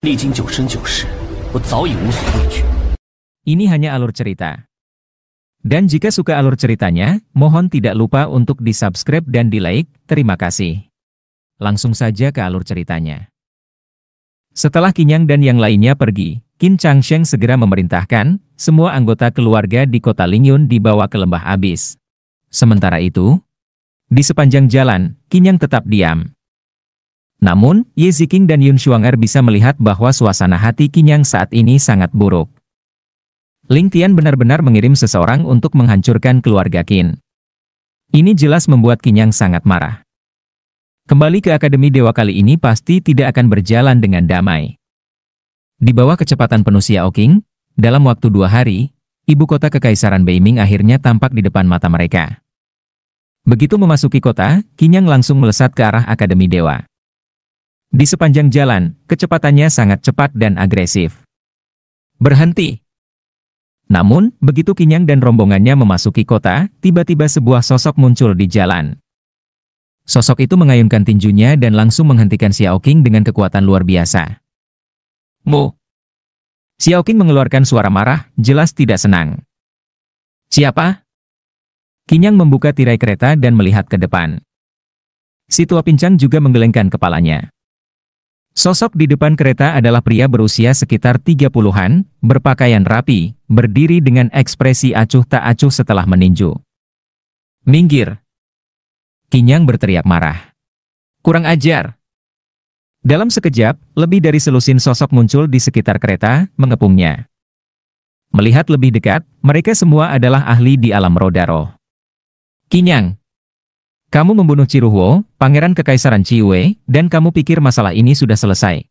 历经九生九世，我早已无所畏惧。 Ini hanya alur cerita. Dan jika suka alur ceritanya, mohon tidak lupa untuk di-subscribe dan di-like, terima kasih. Langsung saja ke alur ceritanya. Setelah Qinyang dan yang lainnya pergi, Qin Changsheng segera memerintahkan, semua anggota keluarga di kota Lingyun dibawa ke lembah abis. Sementara itu, di sepanjang jalan, Qinyang tetap diam. Namun, Ye Ziqing dan Yun Xuanger bisa melihat bahwa suasana hati Qinyang saat ini sangat buruk. Ling Tian benar-benar mengirim seseorang untuk menghancurkan keluarga Qin. Ini jelas membuat Qinyang sangat marah. Kembali ke Akademi Dewa kali ini pasti tidak akan berjalan dengan damai. Di bawah kecepatan penuh Xiao Qing, dalam waktu 2 hari, ibu kota Kekaisaran Beiming akhirnya tampak di depan mata mereka. Begitu memasuki kota, Qinyang langsung melesat ke arah Akademi Dewa. Di sepanjang jalan, kecepatannya sangat cepat dan agresif. Berhenti! Namun, begitu Qinyang dan rombongannya memasuki kota, tiba-tiba sebuah sosok muncul di jalan. Sosok itu mengayunkan tinjunya dan langsung menghentikan Xiao Qing dengan kekuatan luar biasa. Mu! Xiao Qing mengeluarkan suara marah, jelas tidak senang. Siapa? Qinyang membuka tirai kereta dan melihat ke depan. Si tua pincang juga menggelengkan kepalanya. Sosok di depan kereta adalah pria berusia sekitar 30-an, berpakaian rapi, berdiri dengan ekspresi acuh tak acuh setelah meninju. Minggir! Qinyang berteriak marah. Kurang ajar! Dalam sekejap, lebih dari selusin sosok muncul di sekitar kereta, mengepungnya. Melihat lebih dekat, mereka semua adalah ahli di alam roda roh. Qinyang! Kamu membunuh Ciruhuo, Pangeran Kekaisaran Ciwei, dan kamu pikir masalah ini sudah selesai.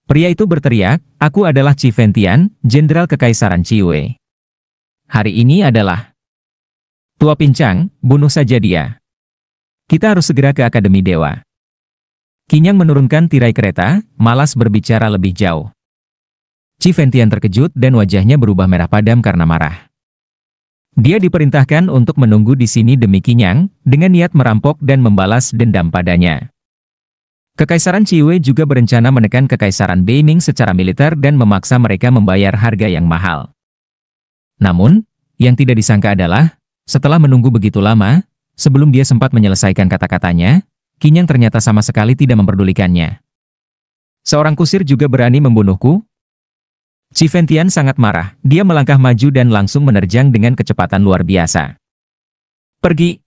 Pria itu berteriak, aku adalah Qi Fengtian, Jenderal Kekaisaran Ciwei. Hari ini adalah... Tua pincang, bunuh saja dia. Kita harus segera ke Akademi Dewa. Qinyang menurunkan tirai kereta, malas berbicara lebih jauh. Qi Fengtian terkejut dan wajahnya berubah merah padam karena marah. Dia diperintahkan untuk menunggu di sini demi Qinyang, dengan niat merampok dan membalas dendam padanya. Kekaisaran Ciwei juga berencana menekan Kekaisaran Beiming secara militer dan memaksa mereka membayar harga yang mahal. Namun, yang tidak disangka adalah, setelah menunggu begitu lama, sebelum dia sempat menyelesaikan kata-katanya, Qinyang ternyata sama sekali tidak memperdulikannya. Seorang kusir juga berani membunuhku? Qi Fengtian sangat marah, dia melangkah maju dan langsung menerjang dengan kecepatan luar biasa. Pergi!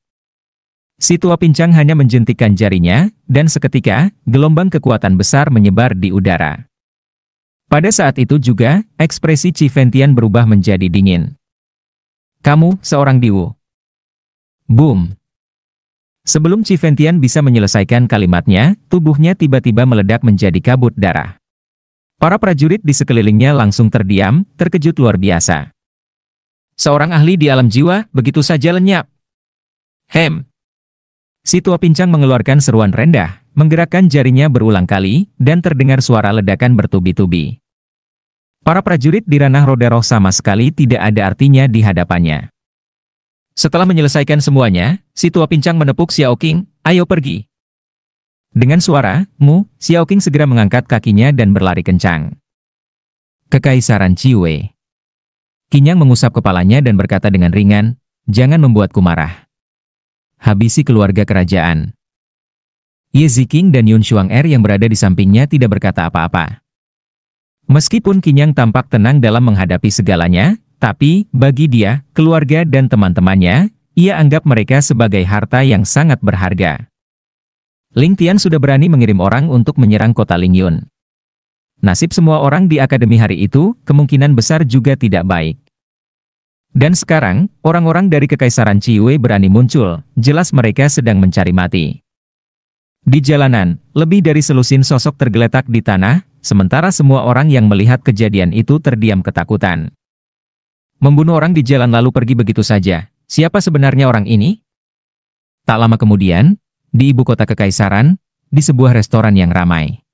Si tua pincang hanya menjentikkan jarinya, dan seketika, gelombang kekuatan besar menyebar di udara. Pada saat itu juga, ekspresi Qi Fengtian berubah menjadi dingin. Kamu, seorang Diwu. Boom! Sebelum Qi Fengtian bisa menyelesaikan kalimatnya, tubuhnya tiba-tiba meledak menjadi kabut darah. Para prajurit di sekelilingnya langsung terdiam, terkejut luar biasa. Seorang ahli di alam jiwa, begitu saja lenyap. Hem! Si tua pincang mengeluarkan seruan rendah, menggerakkan jarinya berulang kali, dan terdengar suara ledakan bertubi-tubi. Para prajurit di ranah roda roh sama sekali tidak ada artinya di hadapannya. Setelah menyelesaikan semuanya, si tua pincang menepuk Xiao Qing, ayo pergi. Dengan suara, mu, Xiao Qing segera mengangkat kakinya dan berlari kencang. Kekaisaran Ciwei. Qinyang mengusap kepalanya dan berkata dengan ringan, jangan membuatku marah. Habisi keluarga kerajaan. Ye Ziqing dan Yun Xuanger yang berada di sampingnya tidak berkata apa-apa. Meskipun Qinyang tampak tenang dalam menghadapi segalanya, tapi, bagi dia, keluarga dan teman-temannya, ia anggap mereka sebagai harta yang sangat berharga. Ling Tian sudah berani mengirim orang untuk menyerang kota Lingyun. Nasib semua orang di akademi hari itu, kemungkinan besar juga tidak baik. Dan sekarang, orang-orang dari Kekaisaran Ciwei berani muncul, jelas mereka sedang mencari mati. Di jalanan, lebih dari selusin sosok tergeletak di tanah, sementara semua orang yang melihat kejadian itu terdiam ketakutan. Membunuh orang di jalan lalu pergi begitu saja, siapa sebenarnya orang ini? Tak lama kemudian, di ibu kota Kekaisaran, di sebuah restoran yang ramai.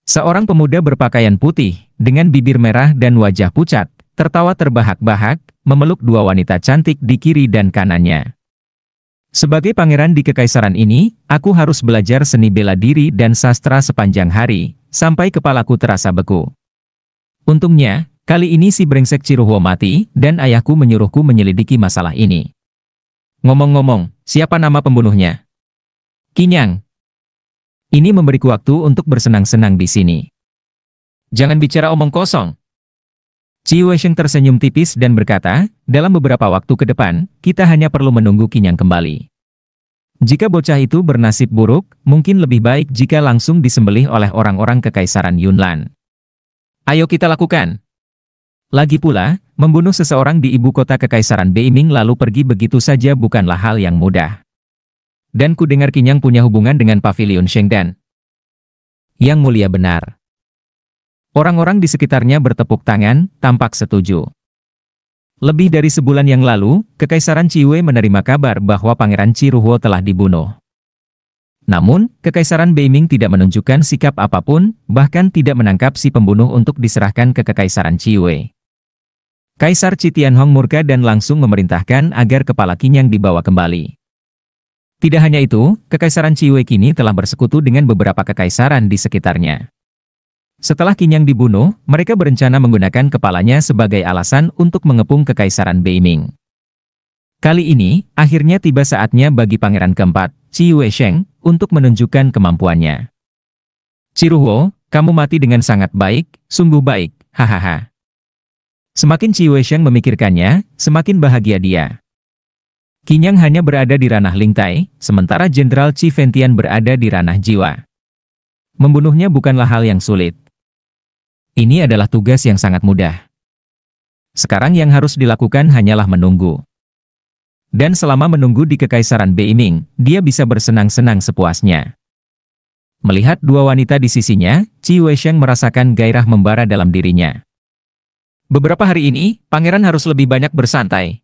Seorang pemuda berpakaian putih, dengan bibir merah dan wajah pucat, tertawa terbahak-bahak, memeluk dua wanita cantik di kiri dan kanannya. Sebagai pangeran di kekaisaran ini, aku harus belajar seni bela diri dan sastra sepanjang hari, sampai kepalaku terasa beku. Untungnya, kali ini si brengsek Ciruhwo mati, dan ayahku menyuruhku menyelidiki masalah ini. Ngomong-ngomong, siapa nama pembunuhnya? Kinyang. Ini memberiku waktu untuk bersenang-senang di sini. Jangan bicara omong kosong. Ci Weisheng tersenyum tipis dan berkata, dalam beberapa waktu ke depan, kita hanya perlu menunggu Kinyang kembali. Jika bocah itu bernasib buruk, mungkin lebih baik jika langsung disembelih oleh orang-orang kekaisaran Yunnan. Ayo kita lakukan. Lagi pula, membunuh seseorang di ibu kota kekaisaran Beiming lalu pergi begitu saja bukanlah hal yang mudah. Dan ku dengar Kinyang punya hubungan dengan Pavilion Shengdan. Yang mulia benar. Orang-orang di sekitarnya bertepuk tangan, tampak setuju. Lebih dari sebulan yang lalu, Kekaisaran Ciwei menerima kabar bahwa Pangeran Ciruhwo telah dibunuh. Namun, Kekaisaran Beiming tidak menunjukkan sikap apapun, bahkan tidak menangkap si pembunuh untuk diserahkan ke Kekaisaran Ciwei. Kaisar Qi Tianhong murka dan langsung memerintahkan agar kepala Kinyang dibawa kembali. Tidak hanya itu, Kekaisaran Ciwei kini telah bersekutu dengan beberapa kekaisaran di sekitarnya. Setelah Kinyang dibunuh, mereka berencana menggunakan kepalanya sebagai alasan untuk mengepung Kekaisaran Beiming. Kali ini, akhirnya tiba saatnya bagi pangeran keempat, Ci Weisheng, untuk menunjukkan kemampuannya. Ciruhwo, kamu mati dengan sangat baik, sungguh baik, hahaha. Semakin Ci Weisheng memikirkannya, semakin bahagia dia. Kinyang hanya berada di ranah Lingtai, sementara Jenderal Qi Fengtian berada di ranah jiwa. Membunuhnya bukanlah hal yang sulit. Ini adalah tugas yang sangat mudah. Sekarang yang harus dilakukan hanyalah menunggu. Dan selama menunggu di Kekaisaran Beiming, dia bisa bersenang-senang sepuasnya. Melihat dua wanita di sisinya, Ci Weisheng merasakan gairah membara dalam dirinya. Beberapa hari ini, pangeran harus lebih banyak bersantai.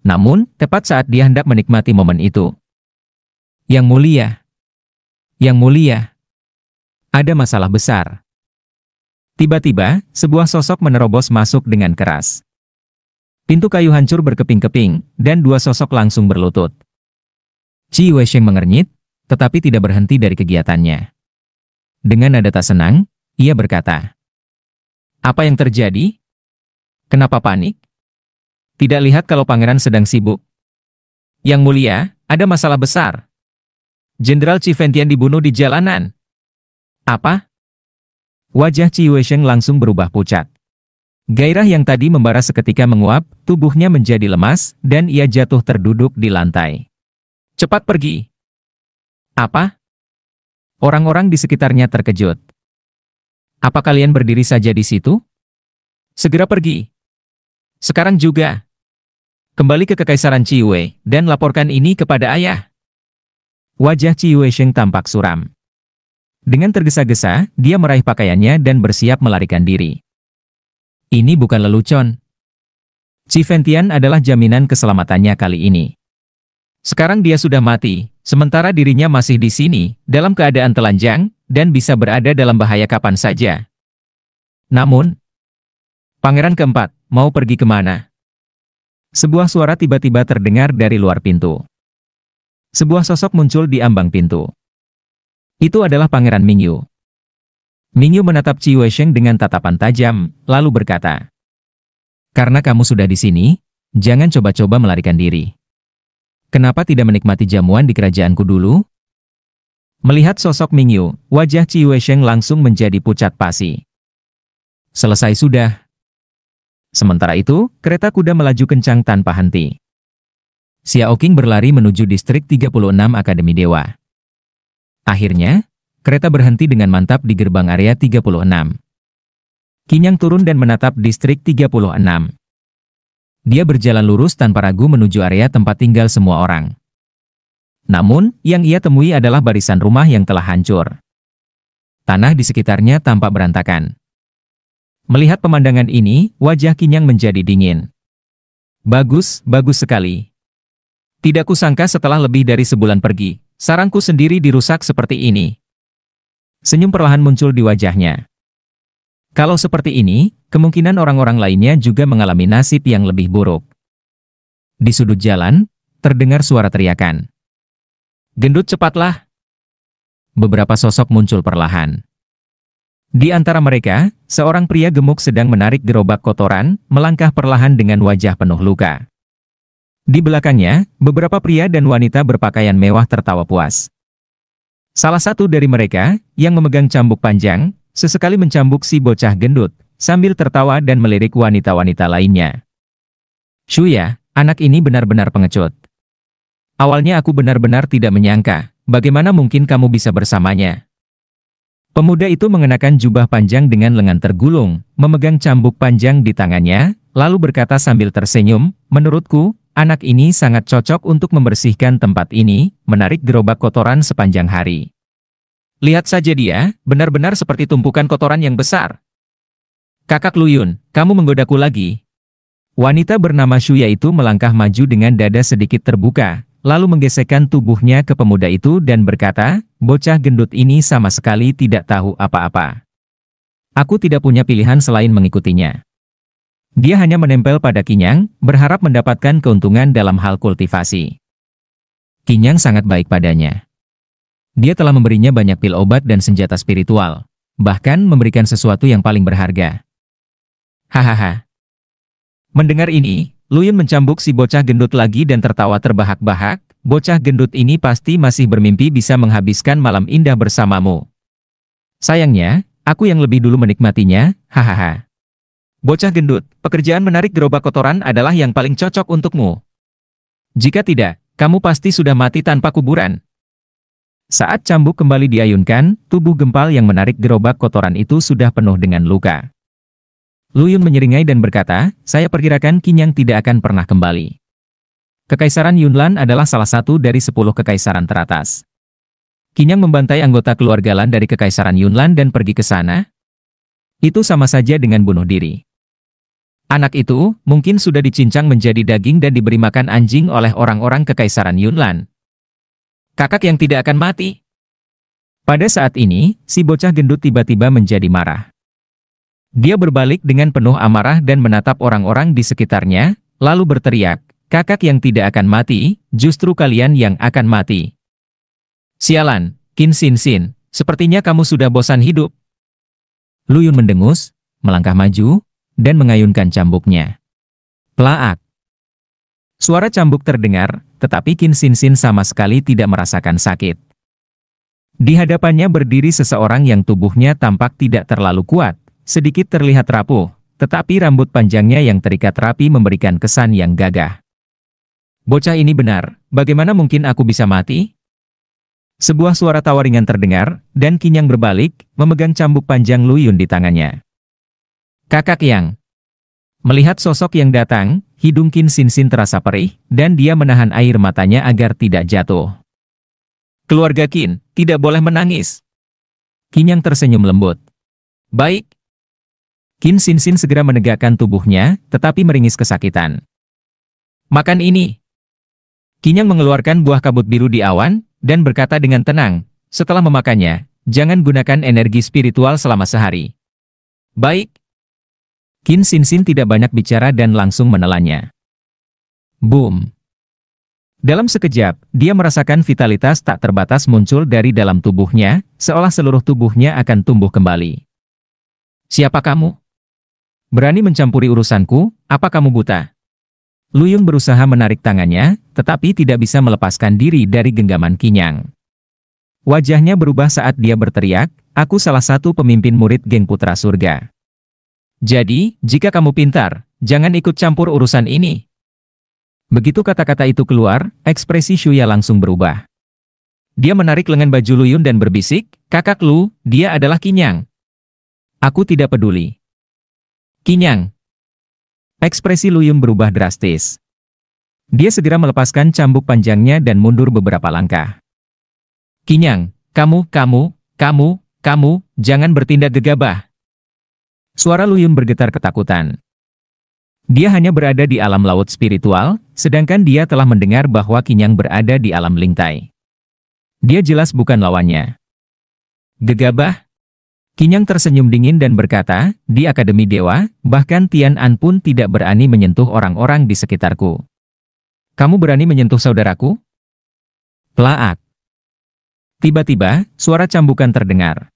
Namun, tepat saat dia hendak menikmati momen itu. Yang mulia, ada masalah besar. Tiba-tiba, sebuah sosok menerobos masuk dengan keras. Pintu kayu hancur berkeping-keping, dan dua sosok langsung berlutut. Ci Weisheng mengernyit, tetapi tidak berhenti dari kegiatannya. Dengan nada tak senang, ia berkata, "Apa yang terjadi? Kenapa panik? Tidak lihat kalau pangeran sedang sibuk? Yang mulia, ada masalah besar. Jenderal Qi Fengtian dibunuh di jalanan." Apa? Wajah Ci Weisheng langsung berubah pucat. Gairah yang tadi membara seketika menguap, tubuhnya menjadi lemas, dan ia jatuh terduduk di lantai. "Cepat pergi!" Apa? Orang-orang di sekitarnya terkejut. "Apa kalian berdiri saja di situ? Segera pergi. Sekarang juga. Kembali ke Kekaisaran Ciwei, dan laporkan ini kepada ayah." Wajah Ci Weisheng tampak suram. Dengan tergesa-gesa, dia meraih pakaiannya dan bersiap melarikan diri. Ini bukan lelucon. Qi Fengtian adalah jaminan keselamatannya kali ini. Sekarang dia sudah mati, sementara dirinya masih di sini, dalam keadaan telanjang, dan bisa berada dalam bahaya kapan saja. Namun, pangeran keempat, mau pergi kemana? Sebuah suara tiba-tiba terdengar dari luar pintu. Sebuah sosok muncul di ambang pintu. Itu adalah Pangeran Mingyu. Mingyu menatap Ci Weisheng dengan tatapan tajam, lalu berkata, "Karena kamu sudah di sini, jangan coba-coba melarikan diri. Kenapa tidak menikmati jamuan di kerajaanku dulu?" Melihat sosok Mingyu, wajah Ci Weisheng langsung menjadi pucat pasi. Selesai sudah. Sementara itu, kereta kuda melaju kencang tanpa henti. Xiao Qing berlari menuju distrik 36 Akademi Dewa. Akhirnya, kereta berhenti dengan mantap di gerbang area 36. Kinyang turun dan menatap distrik 36. Dia berjalan lurus tanpa ragu menuju area tempat tinggal semua orang. Namun, yang ia temui adalah barisan rumah yang telah hancur. Tanah di sekitarnya tampak berantakan. Melihat pemandangan ini, wajah Kinyang menjadi dingin. Bagus, bagus sekali. Tidak kusangka setelah lebih dari sebulan pergi, sarangku sendiri dirusak seperti ini. Senyum perlahan muncul di wajahnya. Kalau seperti ini, kemungkinan orang-orang lainnya juga mengalami nasib yang lebih buruk. Di sudut jalan, terdengar suara teriakan. "Gendut, cepatlah!" Beberapa sosok muncul perlahan. Di antara mereka, seorang pria gemuk sedang menarik gerobak kotoran, melangkah perlahan dengan wajah penuh luka. Di belakangnya, beberapa pria dan wanita berpakaian mewah tertawa puas. Salah satu dari mereka, yang memegang cambuk panjang, sesekali mencambuk si bocah gendut, sambil tertawa dan melirik wanita-wanita lainnya. "Shuya, anak ini benar-benar pengecut. Awalnya aku benar-benar tidak menyangka, bagaimana mungkin kamu bisa bersamanya?" Pemuda itu mengenakan jubah panjang dengan lengan tergulung, memegang cambuk panjang di tangannya, lalu berkata sambil tersenyum, "Menurutku, anak ini sangat cocok untuk membersihkan tempat ini, menarik gerobak kotoran sepanjang hari. Lihat saja dia, benar-benar seperti tumpukan kotoran yang besar." "Kakak Luyun, kamu menggodaku lagi." Wanita bernama Shuya itu melangkah maju dengan dada sedikit terbuka, lalu menggesekkan tubuhnya ke pemuda itu dan berkata, "Bocah gendut ini sama sekali tidak tahu apa-apa. Aku tidak punya pilihan selain mengikutinya. Dia hanya menempel pada Kinyang, berharap mendapatkan keuntungan dalam hal kultivasi. Kinyang sangat baik padanya. Dia telah memberinya banyak pil obat dan senjata spiritual, bahkan memberikan sesuatu yang paling berharga." Hahaha. Mendengar ini, Luyun mencambuk si bocah gendut lagi dan tertawa terbahak-bahak. "Bocah gendut ini pasti masih bermimpi bisa menghabiskan malam indah bersamamu. Sayangnya, aku yang lebih dulu menikmatinya, hahaha. Bocah gendut, pekerjaan menarik gerobak kotoran adalah yang paling cocok untukmu. Jika tidak, kamu pasti sudah mati tanpa kuburan." Saat cambuk kembali diayunkan, tubuh gempal yang menarik gerobak kotoran itu sudah penuh dengan luka. Luyun menyeringai dan berkata, "Saya perkirakan Kinyang tidak akan pernah kembali. Kekaisaran Yunlan adalah salah satu dari 10 kekaisaran teratas. Kinyang membantai anggota keluarga Lan dari kekaisaran Yunlan dan pergi ke sana? Itu sama saja dengan bunuh diri. Anak itu mungkin sudah dicincang menjadi daging dan diberi makan anjing oleh orang-orang kekaisaran Yunlan. Kakak yang tidak akan mati." Pada saat ini, si bocah gendut tiba-tiba menjadi marah. Dia berbalik dengan penuh amarah dan menatap orang-orang di sekitarnya, lalu berteriak, "Kakak yang tidak akan mati, justru kalian yang akan mati. Sialan, Qin Xin Xin, sepertinya kamu sudah bosan hidup." Luyun mendengus, melangkah maju, dan mengayunkan cambuknya. Plaak. Suara cambuk terdengar, tetapi Qin Xin Xin sama sekali tidak merasakan sakit. Di hadapannya berdiri seseorang yang tubuhnya tampak tidak terlalu kuat, sedikit terlihat rapuh, tetapi rambut panjangnya yang terikat rapi memberikan kesan yang gagah. "Bocah ini benar, bagaimana mungkin aku bisa mati?" Sebuah suara tawa ringan terdengar, dan Kinyang berbalik, memegang cambuk panjang Luyun di tangannya. "Kakak Yang." Melihat sosok yang datang, hidung Qin Xin Xin terasa perih, dan dia menahan air matanya agar tidak jatuh. "Keluarga Qin, tidak boleh menangis." Kinyang tersenyum lembut. "Baik." Qin Xin Xin segera menegakkan tubuhnya, tetapi meringis kesakitan. "Makan ini." Kinyang mengeluarkan buah kabut biru di awan, dan berkata dengan tenang, "Setelah memakannya, jangan gunakan energi spiritual selama sehari." "Baik." Qin Xin Xin tidak banyak bicara dan langsung menelannya. Boom. Dalam sekejap, dia merasakan vitalitas tak terbatas muncul dari dalam tubuhnya, seolah seluruh tubuhnya akan tumbuh kembali. "Siapa kamu? Berani mencampuri urusanku, apa kamu buta?" Luyun berusaha menarik tangannya, tetapi tidak bisa melepaskan diri dari genggaman Kinyang. Wajahnya berubah saat dia berteriak, "Aku salah satu pemimpin murid geng Putra Surga. Jadi, jika kamu pintar, jangan ikut campur urusan ini." Begitu kata-kata itu keluar, ekspresi Shuya langsung berubah. Dia menarik lengan baju Luyun dan berbisik, "Kakak Lu, dia adalah Kinyang. Aku tidak peduli." "Kinyang." Ekspresi Luyun berubah drastis. Dia segera melepaskan cambuk panjangnya dan mundur beberapa langkah. "Kinyang, kamu, jangan bertindak gegabah." Suara Luyun bergetar ketakutan. Dia hanya berada di alam laut spiritual, sedangkan dia telah mendengar bahwa Kinyang berada di alam lingtai. Dia jelas bukan lawannya. "Gegabah?" Kinyang tersenyum dingin dan berkata, "Di Akademi Dewa, bahkan Tian An pun tidak berani menyentuh orang-orang di sekitarku. Kamu berani menyentuh saudaraku? Plaak. Tiba-tiba, suara cambukan terdengar.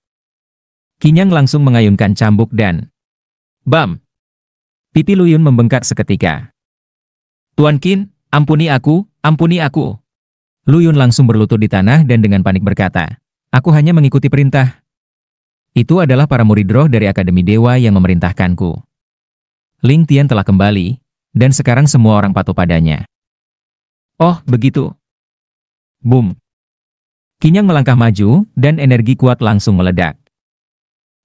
Kinyang langsung mengayunkan cambuk dan... Bam! Pipi Luyun membengkak seketika. Tuan Qin, ampuni aku, ampuni aku. Luyun langsung berlutut di tanah dan dengan panik berkata, aku hanya mengikuti perintah. Itu adalah para murid roh dari Akademi Dewa yang memerintahkanku. Ling Tian telah kembali, dan sekarang semua orang patuh padanya. Oh, begitu. Boom. Kinyang melangkah maju, dan energi kuat langsung meledak.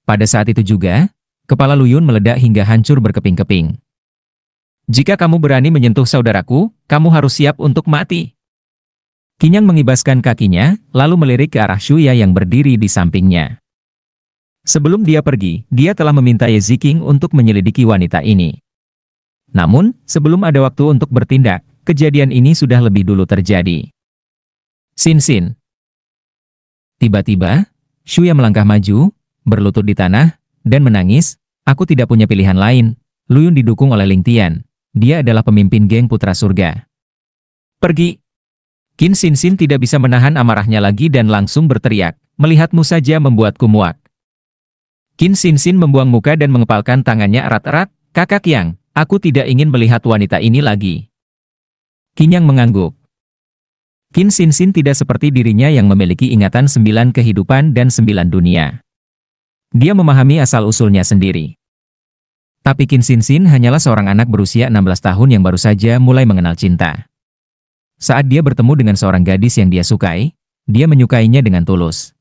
Pada saat itu juga, kepala Luyun meledak hingga hancur berkeping-keping. Jika kamu berani menyentuh saudaraku, kamu harus siap untuk mati. Kinyang mengibaskan kakinya, lalu melirik ke arah Shuya yang berdiri di sampingnya. Sebelum dia pergi, dia telah meminta Ye Ziqing untuk menyelidiki wanita ini. Namun, sebelum ada waktu untuk bertindak, kejadian ini sudah lebih dulu terjadi. Sin Sin. Tiba-tiba, Shuya melangkah maju, berlutut di tanah, dan menangis. Aku tidak punya pilihan lain. Luyun didukung oleh Ling Tian. Dia adalah pemimpin geng Putra Surga. Pergi. Qin Sin Sin tidak bisa menahan amarahnya lagi dan langsung berteriak. Melihatmu saja membuatku muak. Qin Sin Sin membuang muka dan mengepalkan tangannya erat-erat. Kakak Yang, aku tidak ingin melihat wanita ini lagi. Kinyang mengangguk. Qin Sin Sin tidak seperti dirinya yang memiliki ingatan 9 kehidupan dan 9 dunia. Dia memahami asal-usulnya sendiri. Tapi Qin Sin Sin hanyalah seorang anak berusia 16 tahun yang baru saja mulai mengenal cinta. Saat dia bertemu dengan seorang gadis yang dia sukai, dia menyukainya dengan tulus.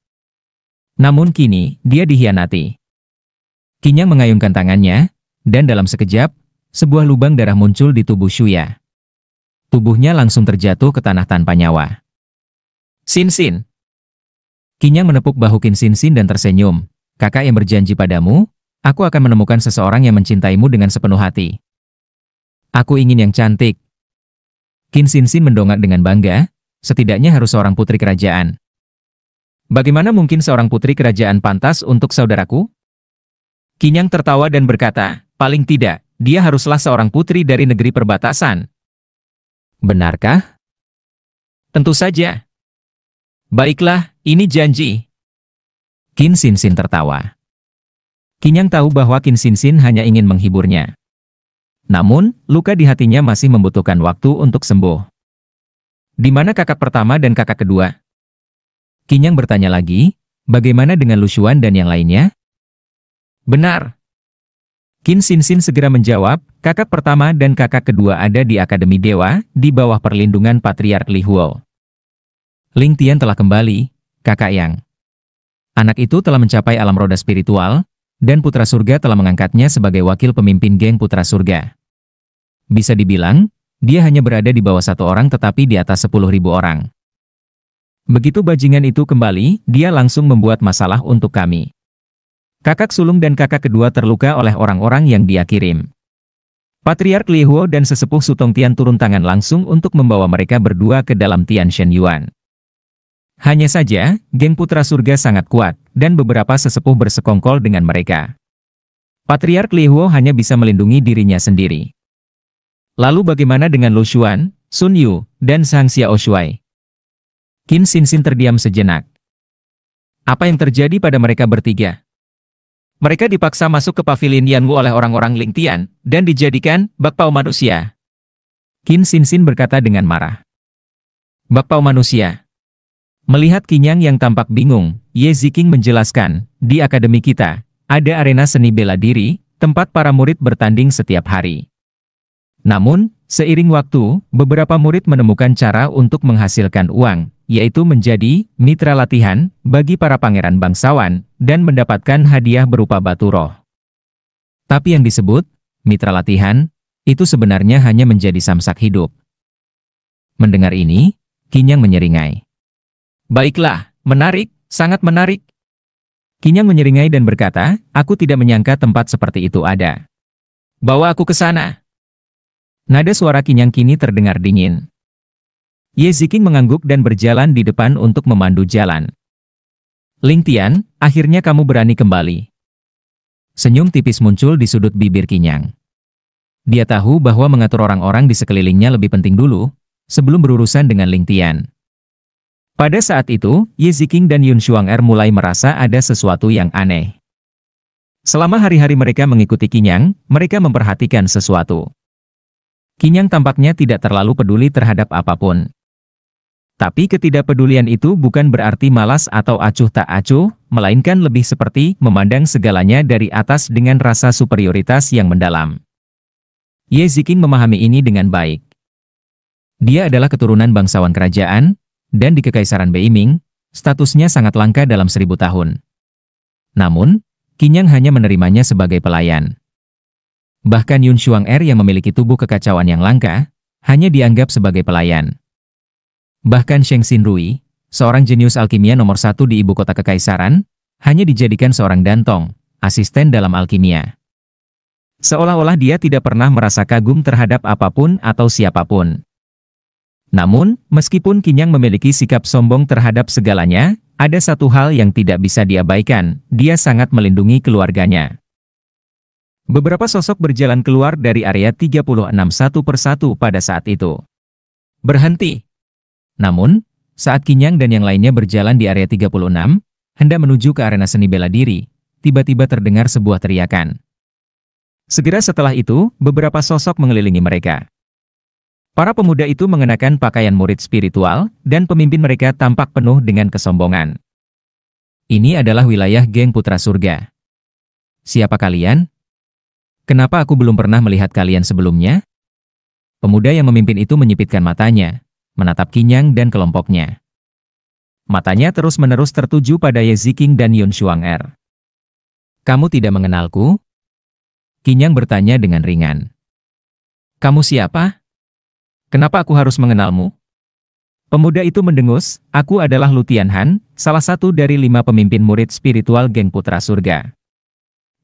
Namun kini, dia dikhianati. Kinyang mengayunkan tangannya, dan dalam sekejap, sebuah lubang darah muncul di tubuh Shuya. Tubuhnya langsung terjatuh ke tanah tanpa nyawa. Sin Sin. Kinyang menepuk bahu Qin Sin Sin dan tersenyum. Kakak yang berjanji padamu, aku akan menemukan seseorang yang mencintaimu dengan sepenuh hati. Aku ingin yang cantik. Qin Sin Sin mendongak dengan bangga, setidaknya harus seorang putri kerajaan. Bagaimana mungkin seorang putri kerajaan pantas untuk saudaraku? Kinyang tertawa dan berkata, paling tidak, dia haruslah seorang putri dari negeri perbatasan. Benarkah? Tentu saja. Baiklah, ini janji. Qin Sin Sin tertawa. Kinyang tahu bahwa Qin Sin Sin hanya ingin menghiburnya. Namun, luka di hatinya masih membutuhkan waktu untuk sembuh. Di mana kakak pertama dan kakak kedua? Kinyang bertanya lagi, bagaimana dengan Lu Xuan dan yang lainnya? Benar. Qin Sin Sin segera menjawab, kakak pertama dan kakak kedua ada di Akademi Dewa, di bawah perlindungan Patriark Li Huo. Ling Tian telah kembali, kakak Yang. Anak itu telah mencapai alam roda spiritual, dan Putra Surga telah mengangkatnya sebagai wakil pemimpin geng Putra Surga. Bisa dibilang, dia hanya berada di bawah 1 orang tetapi di atas 10.000 orang. Begitu bajingan itu kembali, dia langsung membuat masalah untuk kami. Kakak sulung dan kakak kedua terluka oleh orang-orang yang dia kirim. Patriark Li Huo dan sesepuh Sutong Tian turun tangan langsung untuk membawa mereka berdua ke dalam Tian Shen Yuan. Hanya saja, geng Putra Surga sangat kuat, dan beberapa sesepuh bersekongkol dengan mereka. Patriark Li Huo hanya bisa melindungi dirinya sendiri. Lalu bagaimana dengan Lu Xuan, Sun Yu, dan Sang Xiao Shuai? Qin Sin Sin terdiam sejenak. Apa yang terjadi pada mereka bertiga? Mereka dipaksa masuk ke pavilion Yanwu oleh orang-orang Ling Tian, dan dijadikan bakpao manusia. Qin Sin Sin berkata dengan marah. Bakpao manusia. Melihat Kinyang yang tampak bingung, Ye Ziqing menjelaskan, di akademi kita, ada arena seni bela diri, tempat para murid bertanding setiap hari. Namun, seiring waktu, beberapa murid menemukan cara untuk menghasilkan uang, yaitu menjadi mitra latihan bagi para pangeran bangsawan dan mendapatkan hadiah berupa batu roh. Tapi yang disebut mitra latihan itu sebenarnya hanya menjadi samsak hidup. Mendengar ini, Kinyang menyeringai. Baiklah, menarik, sangat menarik. Kinyang menyeringai dan berkata, aku tidak menyangka tempat seperti itu ada. Bawa aku ke sana. Nada suara Kinyang kini terdengar dingin. Ye Ziqing mengangguk dan berjalan di depan untuk memandu jalan. Ling Tian, akhirnya kamu berani kembali. Senyum tipis muncul di sudut bibir Kinyang. Dia tahu bahwa mengatur orang-orang di sekelilingnya lebih penting dulu, sebelum berurusan dengan Ling Tian. Pada saat itu, Ye Ziqing dan Yun Xuanger mulai merasa ada sesuatu yang aneh. Selama hari-hari mereka mengikuti Qinyang, mereka memperhatikan sesuatu. Qinyang tampaknya tidak terlalu peduli terhadap apapun. Tapi ketidakpedulian itu bukan berarti malas atau acuh tak acuh, melainkan lebih seperti memandang segalanya dari atas dengan rasa superioritas yang mendalam. Ye Ziqing memahami ini dengan baik. Dia adalah keturunan bangsawan kerajaan, dan di Kekaisaran Beiming, statusnya sangat langka dalam 1000 tahun. Namun, Qinyang hanya menerimanya sebagai pelayan. Bahkan Yun Xuanger yang memiliki tubuh kekacauan yang langka, hanya dianggap sebagai pelayan. Bahkan Sheng Xinrui, seorang jenius alkimia nomor 1 di ibu kota kekaisaran, hanya dijadikan seorang dantong, asisten dalam alkimia. Seolah-olah dia tidak pernah merasa kagum terhadap apapun atau siapapun. Namun, meskipun Qinyang memiliki sikap sombong terhadap segalanya, ada satu hal yang tidak bisa diabaikan, dia sangat melindungi keluarganya. Beberapa sosok berjalan keluar dari area 36 satu persatu pada saat itu. Berhenti. Namun, saat Qinyang dan yang lainnya berjalan di area 36, hendak menuju ke arena seni bela diri, tiba-tiba terdengar sebuah teriakan. Segera setelah itu, beberapa sosok mengelilingi mereka. Para pemuda itu mengenakan pakaian murid spiritual, dan pemimpin mereka tampak penuh dengan kesombongan. Ini adalah wilayah geng Putra Surga. Siapa kalian? Kenapa aku belum pernah melihat kalian sebelumnya? Pemuda yang memimpin itu menyipitkan matanya, menatap Qinyang dan kelompoknya. Matanya terus-menerus tertuju pada Ye Ziqing dan Yun Xuanger. Kamu tidak mengenalku? Qinyang bertanya dengan ringan. Kamu siapa? Kenapa aku harus mengenalmu? Pemuda itu mendengus, aku adalah Lu Tianhan, salah satu dari 5 pemimpin murid spiritual geng Putra Surga.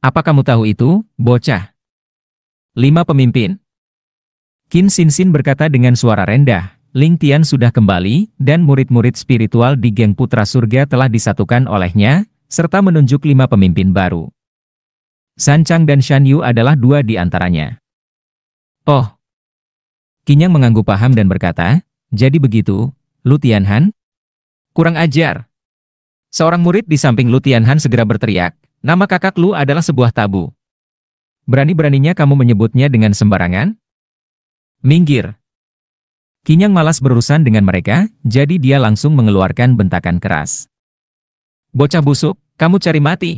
Apa kamu tahu itu, bocah? 5 pemimpin. Qin Xinxin berkata dengan suara rendah, Ling Tian sudah kembali, dan murid-murid spiritual di geng Putra Surga telah disatukan olehnya, serta menunjuk 5 pemimpin baru. San Chang dan Shan Yu adalah 2 di antaranya. Oh. Qinyang mengangguk paham dan berkata, jadi begitu, Lu Tianhan? Kurang ajar. Seorang murid di samping Lu Tianhan segera berteriak, nama kakak Lu adalah sebuah tabu. Berani-beraninya kamu menyebutnya dengan sembarangan? Minggir. Qinyang malas berurusan dengan mereka, jadi dia langsung mengeluarkan bentakan keras. Bocah busuk, kamu cari mati.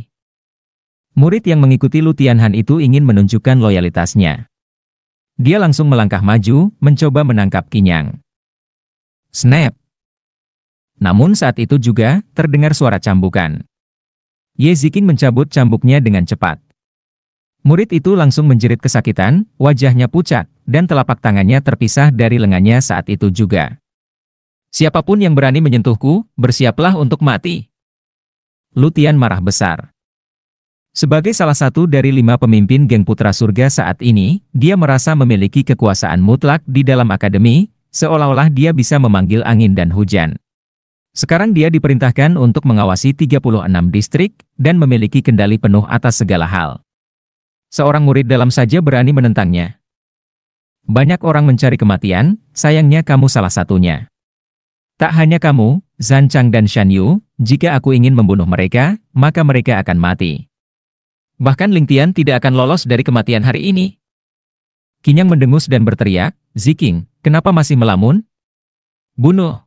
Murid yang mengikuti Lu Tianhan itu ingin menunjukkan loyalitasnya. Dia langsung melangkah maju, mencoba menangkap Qinyang. Snap! Namun saat itu juga, terdengar suara cambukan. Ye Ziqing mencabut cambuknya dengan cepat. Murid itu langsung menjerit kesakitan, wajahnya pucat, dan telapak tangannya terpisah dari lengannya saat itu juga. Siapapun yang berani menyentuhku, bersiaplah untuk mati. Lu Tian marah besar. Sebagai salah satu dari 5 pemimpin geng Putra Surga saat ini, dia merasa memiliki kekuasaan mutlak di dalam akademi, seolah-olah dia bisa memanggil angin dan hujan. Sekarang dia diperintahkan untuk mengawasi 36 distrik, dan memiliki kendali penuh atas segala hal. Seorang murid dalam saja berani menentangnya. Banyak orang mencari kematian, sayangnya kamu salah satunya. Tak hanya kamu, San Chang dan Shan Yu, jika aku ingin membunuh mereka, maka mereka akan mati. Bahkan Ling Tian tidak akan lolos dari kematian hari ini. Qinyang mendengus dan berteriak, Ziqing, kenapa masih melamun? Bunuh.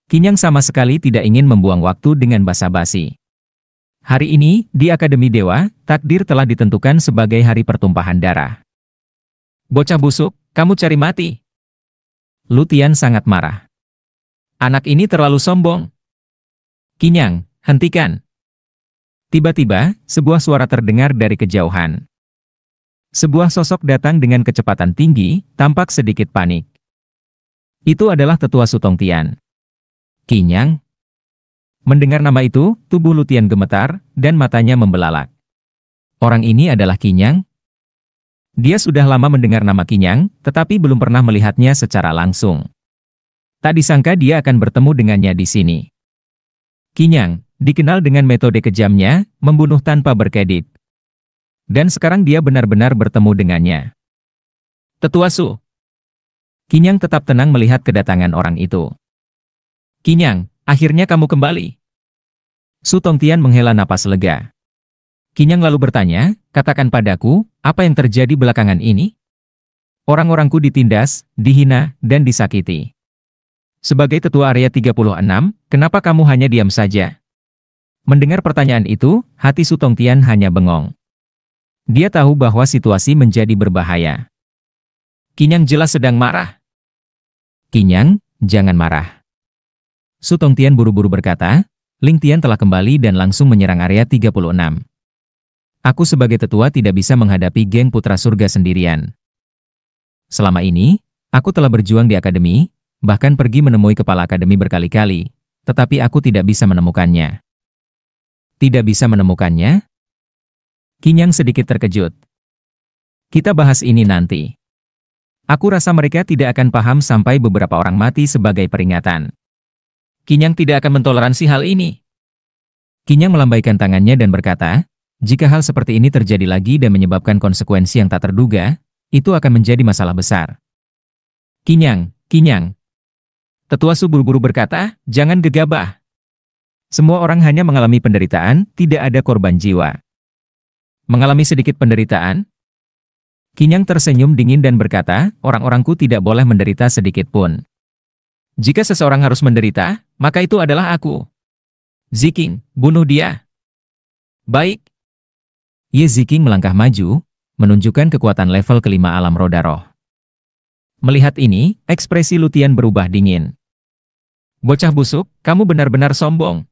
Qinyang sama sekali tidak ingin membuang waktu dengan basa-basi. Hari ini, di Akademi Dewa, takdir telah ditentukan sebagai hari pertumpahan darah. Bocah busuk, kamu cari mati. Lu Tian sangat marah. Anak ini terlalu sombong. Qinyang, hentikan. Tiba-tiba, sebuah suara terdengar dari kejauhan. Sebuah sosok datang dengan kecepatan tinggi, tampak sedikit panik. Itu adalah tetua Su Tongtian. Qinyang. Mendengar nama itu, tubuh Lu Tian gemetar, dan matanya membelalak. Orang ini adalah Qinyang? Dia sudah lama mendengar nama Qinyang, tetapi belum pernah melihatnya secara langsung. Tak disangka dia akan bertemu dengannya di sini. Qinyang dikenal dengan metode kejamnya, membunuh tanpa berkedip. Dan sekarang dia benar-benar bertemu dengannya. Tetua Su. Qinyang tetap tenang melihat kedatangan orang itu. Qinyang, akhirnya kamu kembali. Su Tongtian menghela napas lega. Qinyang lalu bertanya, katakan padaku, apa yang terjadi belakangan ini? Orang-orangku ditindas, dihina, dan disakiti. Sebagai tetua area 36, kenapa kamu hanya diam saja? Mendengar pertanyaan itu, hati Su Tongtian hanya bengong. Dia tahu bahwa situasi menjadi berbahaya. Qinyang jelas sedang marah. Qinyang, jangan marah. Su Tongtian buru-buru berkata, Ling Tian telah kembali dan langsung menyerang area 36. Aku sebagai tetua tidak bisa menghadapi geng putra surga sendirian. Selama ini, aku telah berjuang di akademi, bahkan pergi menemui kepala akademi berkali-kali, tetapi aku tidak bisa menemukannya. Tidak bisa menemukannya? Qinyang sedikit terkejut. Kita bahas ini nanti. Aku rasa mereka tidak akan paham sampai beberapa orang mati sebagai peringatan. Qinyang tidak akan mentoleransi hal ini. Qinyang melambaikan tangannya dan berkata, jika hal seperti ini terjadi lagi dan menyebabkan konsekuensi yang tak terduga, itu akan menjadi masalah besar. Qinyang, Qinyang. Tetua Su buru-buru berkata, jangan gegabah. Semua orang hanya mengalami penderitaan, tidak ada korban jiwa. Mengalami sedikit penderitaan? Qinyang tersenyum dingin dan berkata, orang-orangku tidak boleh menderita sedikit pun. Jika seseorang harus menderita, maka itu adalah aku. Ziking, bunuh dia. Baik. Ye Ziking melangkah maju, menunjukkan kekuatan level kelima alam roda roh. Melihat ini, ekspresi Lu Tian berubah dingin. Bocah busuk, kamu benar-benar sombong.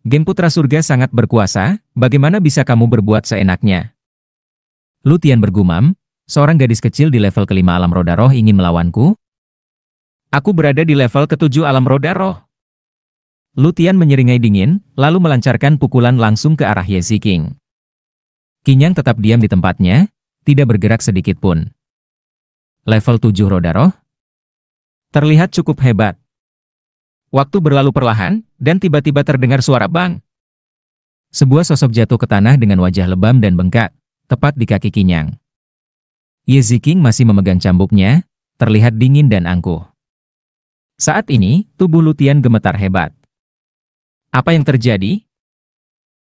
Geng putra surga sangat berkuasa, bagaimana bisa kamu berbuat seenaknya? Lu Tian bergumam, seorang gadis kecil di level kelima alam roda roh ingin melawanku? Aku berada di level ketujuh alam roda roh. Lu Tian menyeringai dingin, lalu melancarkan pukulan langsung ke arah Ye Ziking. Qinyang tetap diam di tempatnya, tidak bergerak sedikit pun. Level 7 roda roh? Terlihat cukup hebat. Waktu berlalu perlahan, dan tiba-tiba terdengar suara bang. Sebuah sosok jatuh ke tanah dengan wajah lebam dan bengkak, tepat di kaki Qinyang. Ye Ziking masih memegang cambuknya, terlihat dingin dan angkuh. Saat ini, tubuh Lu Tian gemetar hebat. Apa yang terjadi?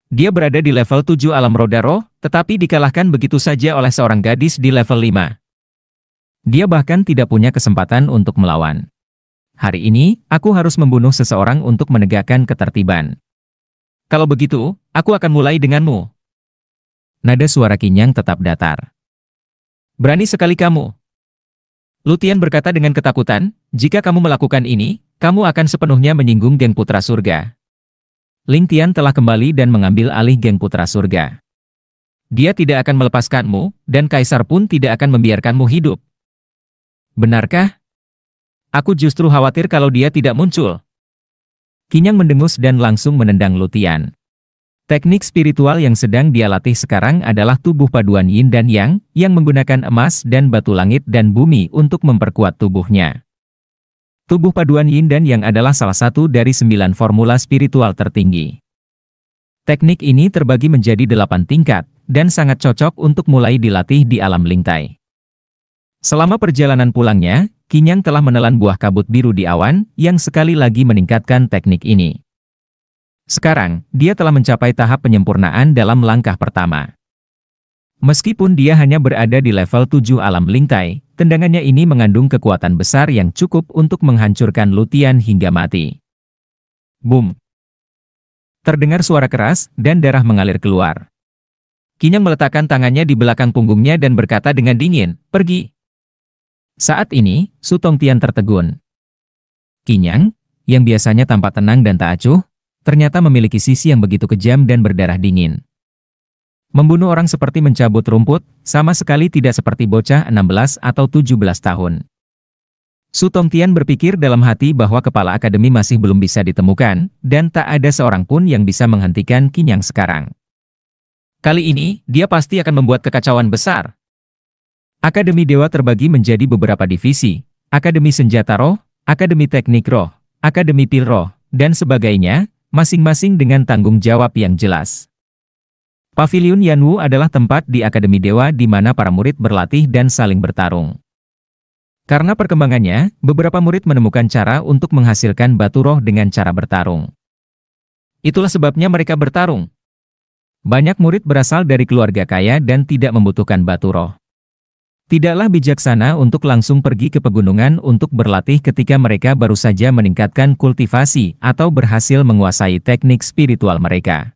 Dia berada di level 7 alam roda roh, tetapi dikalahkan begitu saja oleh seorang gadis di level 5. Dia bahkan tidak punya kesempatan untuk melawan. Hari ini, aku harus membunuh seseorang untuk menegakkan ketertiban. Kalau begitu, aku akan mulai denganmu. Nada suara Qinyang tetap datar. Berani sekali kamu. Lu Tian berkata dengan ketakutan, jika kamu melakukan ini, kamu akan sepenuhnya menyinggung geng putra surga. Ling Tian telah kembali dan mengambil alih geng putra surga. Dia tidak akan melepaskanmu, dan Kaisar pun tidak akan membiarkanmu hidup. Benarkah? Aku justru khawatir kalau dia tidak muncul. Qinyang mendengus dan langsung menendang Lu Tian. Teknik spiritual yang sedang dia latih sekarang adalah tubuh paduan yin dan yang menggunakan emas dan batu langit dan bumi untuk memperkuat tubuhnya. Tubuh paduan yin dan yang adalah salah satu dari 9 formula spiritual tertinggi. Teknik ini terbagi menjadi 8 tingkat, dan sangat cocok untuk mulai dilatih di alam lingtai. Selama perjalanan pulangnya, Qinyang telah menelan buah kabut biru di awan, yang sekali lagi meningkatkan teknik ini. Sekarang, dia telah mencapai tahap penyempurnaan dalam langkah pertama. Meskipun dia hanya berada di level 7 alam lingtai, tendangannya ini mengandung kekuatan besar yang cukup untuk menghancurkan Lu Tian hingga mati. Boom! Terdengar suara keras, dan darah mengalir keluar. Qinyang meletakkan tangannya di belakang punggungnya dan berkata dengan dingin, pergi. Saat ini, Su Tongtian tertegun. Qinyang, yang biasanya tampak tenang dan tak acuh, ternyata memiliki sisi yang begitu kejam dan berdarah dingin. Membunuh orang seperti mencabut rumput, sama sekali tidak seperti bocah 16 atau 17 tahun. Su Tongtian berpikir dalam hati bahwa kepala akademi masih belum bisa ditemukan, dan tak ada seorang pun yang bisa menghentikan Qinyang sekarang. Kali ini, dia pasti akan membuat kekacauan besar. Akademi Dewa terbagi menjadi beberapa divisi, Akademi Senjata Roh, Akademi Teknik Roh, Akademi Pil Roh, dan sebagainya, masing-masing dengan tanggung jawab yang jelas. Paviliun Yanwu adalah tempat di Akademi Dewa di mana para murid berlatih dan saling bertarung. Karena perkembangannya, beberapa murid menemukan cara untuk menghasilkan batu roh dengan cara bertarung. Itulah sebabnya mereka bertarung. Banyak murid berasal dari keluarga kaya dan tidak membutuhkan batu roh. Tidaklah bijaksana untuk langsung pergi ke pegunungan untuk berlatih ketika mereka baru saja meningkatkan kultivasi atau berhasil menguasai teknik spiritual mereka.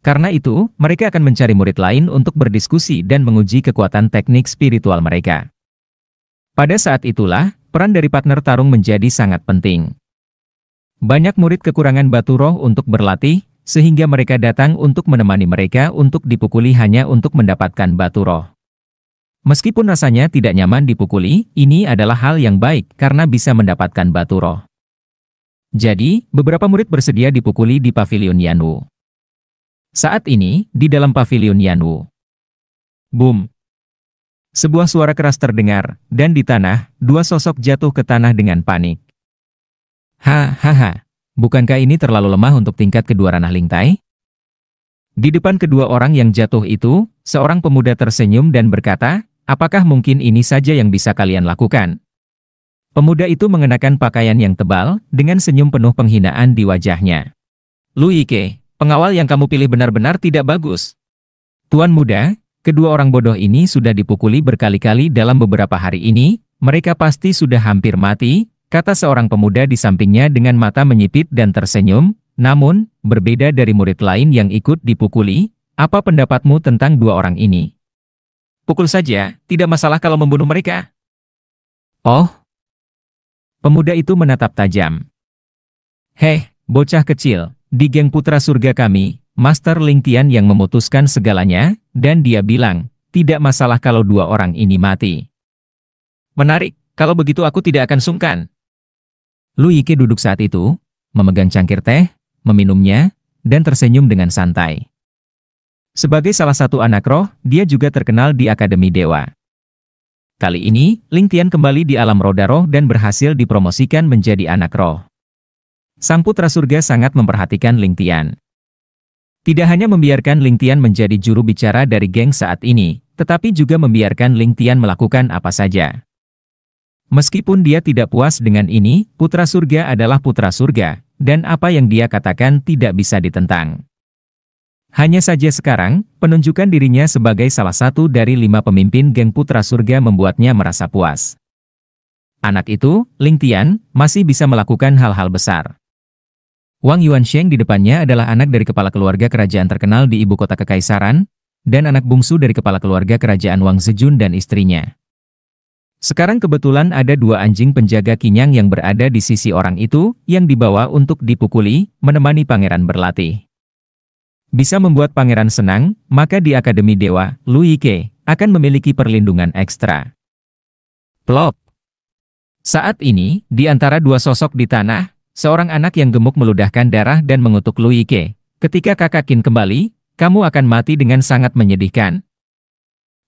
Karena itu, mereka akan mencari murid lain untuk berdiskusi dan menguji kekuatan teknik spiritual mereka. Pada saat itulah, peran dari partner tarung menjadi sangat penting. Banyak murid kekurangan batu roh untuk berlatih, sehingga mereka datang untuk menemani mereka untuk dipukuli hanya untuk mendapatkan batu roh. Meskipun rasanya tidak nyaman dipukuli, ini adalah hal yang baik karena bisa mendapatkan batu roh. Jadi, beberapa murid bersedia dipukuli di pavilion Yanwu. Saat ini, di dalam pavilion Yanwu. Boom! Sebuah suara keras terdengar, dan di tanah, dua sosok jatuh ke tanah dengan panik. Hahaha, bukankah ini terlalu lemah untuk tingkat kedua ranah Lingtai? Di depan kedua orang yang jatuh itu, seorang pemuda tersenyum dan berkata, apakah mungkin ini saja yang bisa kalian lakukan? Pemuda itu mengenakan pakaian yang tebal, dengan senyum penuh penghinaan di wajahnya. Lu Yike, pengawal yang kamu pilih benar-benar tidak bagus. Tuan muda, kedua orang bodoh ini sudah dipukuli berkali-kali dalam beberapa hari ini, mereka pasti sudah hampir mati, kata seorang pemuda di sampingnya dengan mata menyipit dan tersenyum, namun, berbeda dari murid lain yang ikut dipukuli, apa pendapatmu tentang dua orang ini? Pukul saja, tidak masalah kalau membunuh mereka. Oh? Pemuda itu menatap tajam. Heh, bocah kecil, di geng putra surga kami, Master Lingtian yang memutuskan segalanya, dan dia bilang, tidak masalah kalau dua orang ini mati. Menarik, kalau begitu aku tidak akan sungkan. Lu Yike duduk saat itu, memegang cangkir teh, meminumnya, dan tersenyum dengan santai. Sebagai salah satu anak roh, dia juga terkenal di Akademi Dewa. Kali ini, Lingtian kembali di alam roda roh dan berhasil dipromosikan menjadi anak roh. Sang putra surga sangat memperhatikan Lingtian. Tidak hanya membiarkan Lingtian menjadi juru bicara dari geng saat ini, tetapi juga membiarkan Lingtian melakukan apa saja. Meskipun dia tidak puas dengan ini, putra surga adalah putra surga, dan apa yang dia katakan tidak bisa ditentang. Hanya saja sekarang, penunjukan dirinya sebagai salah satu dari 5 pemimpin geng putra surga membuatnya merasa puas. Anak itu, Lingtian, masih bisa melakukan hal-hal besar. Wang Yuansheng di depannya adalah anak dari kepala keluarga kerajaan terkenal di ibu kota kekaisaran, dan anak bungsu dari kepala keluarga kerajaan Wang Zejun dan istrinya. Sekarang kebetulan ada 2 anjing penjaga Qinyang yang berada di sisi orang itu, yang dibawa untuk dipukuli, menemani pangeran berlatih. Bisa membuat pangeran senang, maka di Akademi Dewa, Lu Yike, akan memiliki perlindungan ekstra. Plop! Saat ini, di antara 2 sosok di tanah, seorang anak yang gemuk meludahkan darah dan mengutuk Lu Yike. Ketika kakak Qin kembali, kamu akan mati dengan sangat menyedihkan.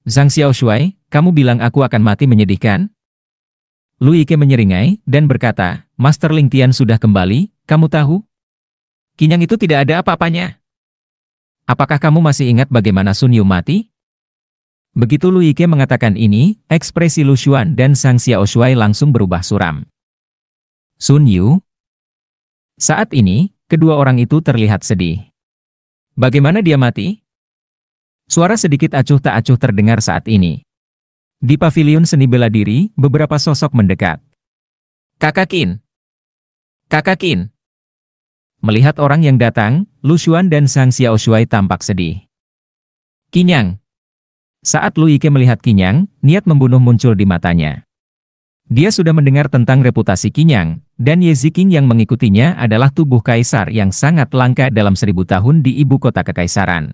Zhang Xiaoshuai, kamu bilang aku akan mati menyedihkan? Lu Yike menyeringai dan berkata, Master Lingtian sudah kembali, kamu tahu? Qinyang itu tidak ada apa-apanya. Apakah kamu masih ingat bagaimana Sun Yu mati? Begitu Lu Yike mengatakan ini, ekspresi Lu Xuan dan Zhang Xiaoshuai langsung berubah suram. Sun Yu? Saat ini, kedua orang itu terlihat sedih. Bagaimana dia mati? Suara sedikit acuh tak acuh terdengar saat ini. Di pavilion seni bela diri, beberapa sosok mendekat. Kakak Qin! Kakak Qin! Melihat orang yang datang, Lu Xuan dan Zhang Xiaoshuai tampak sedih. Qinyang! Saat Lu Yike melihat Qinyang, niat membunuh muncul di matanya. Dia sudah mendengar tentang reputasi Qinyang, dan Ye Ziqing yang mengikutinya adalah tubuh kaisar yang sangat langka dalam 1000 tahun di ibu kota kekaisaran.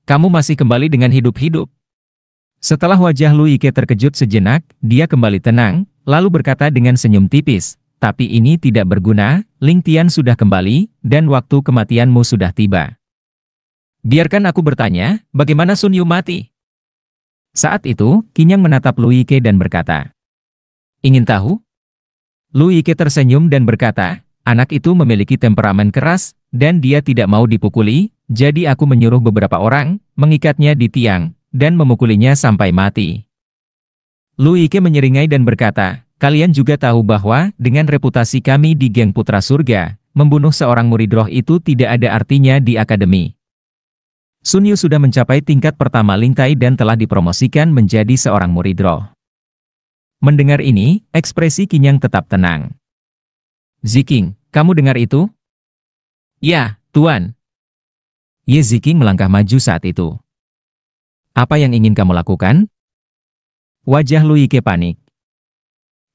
Kamu masih kembali dengan hidup-hidup. Setelah wajah Lu Yike terkejut sejenak, dia kembali tenang, lalu berkata dengan senyum tipis, tapi ini tidak berguna, Lingtian sudah kembali, dan waktu kematianmu sudah tiba. Biarkan aku bertanya, bagaimana Sun Yu mati? Saat itu, Qinyang menatap Lu Yike dan berkata, ingin tahu? Lu Yike tersenyum dan berkata, anak itu memiliki temperamen keras, dan dia tidak mau dipukuli, jadi aku menyuruh beberapa orang, mengikatnya di tiang, dan memukulinya sampai mati. Lu Yike menyeringai dan berkata, kalian juga tahu bahwa dengan reputasi kami di geng Putra Surga, membunuh seorang murid roh itu tidak ada artinya di akademi. Sun Yu sudah mencapai tingkat pertama Lingtai dan telah dipromosikan menjadi seorang murid roh. Mendengar ini, ekspresi Qinyang tetap tenang. Ziking, kamu dengar itu? Ya, Tuan. Ye Ziking melangkah maju saat itu. Apa yang ingin kamu lakukan? Wajah Lu Yike panik.